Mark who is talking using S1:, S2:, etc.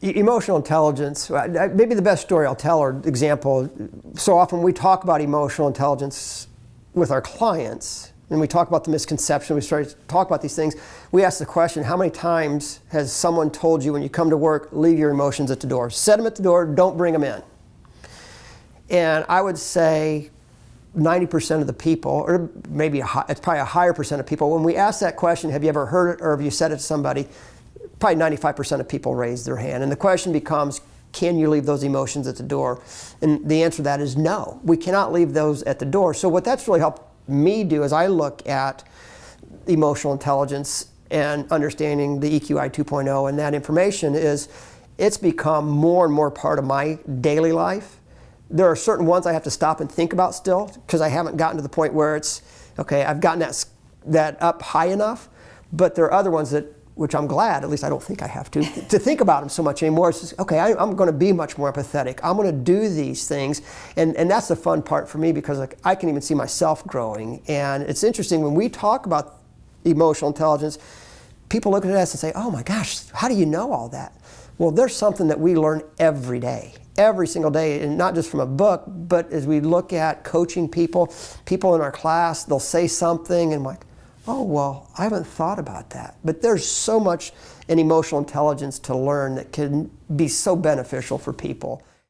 S1: Emotional intelligence, maybe the best story I'll tell or example, so often we talk about emotional intelligence with our clients, and we talk about the misconception, we start to talk about these things. We ask the question, how many times has someone told you when you come to work, leave your emotions at the door? Set them at the door, don't bring them in. And I would say 90% of the people, or maybe it's probably a higher percent of people, when we ask that question, have you ever heard it or have you said it to somebody, probably 95% of people raise their hand. And the question becomes, can you leave those emotions at the door? And the answer to that is no. We cannot leave those at the door. So what that's really helped me do is I look at emotional intelligence and understanding the EQI 2.0 and that information is, it's become more and more part of my daily life. There are certain ones I have to stop and think about still because I haven't gotten to the point where it's, okay, I've gotten that up high enough, but there are other ones that, which I'm glad, at least I don't think I have to think about them so much anymore. It's just, okay, I'm going to be much more empathetic. I'm going to do these things. And that's the fun part for me because like, I can even see myself growing. And it's interesting, when we talk about emotional intelligence, people look at us and say, oh my gosh, how do you know all that? Well, there's something that we learn every day, every single day, and not just from a book, but as we look at coaching people in our class, they'll say something and I'm like, oh, well, I haven't thought about that. But there's so much in emotional intelligence to learn that can be so beneficial for people.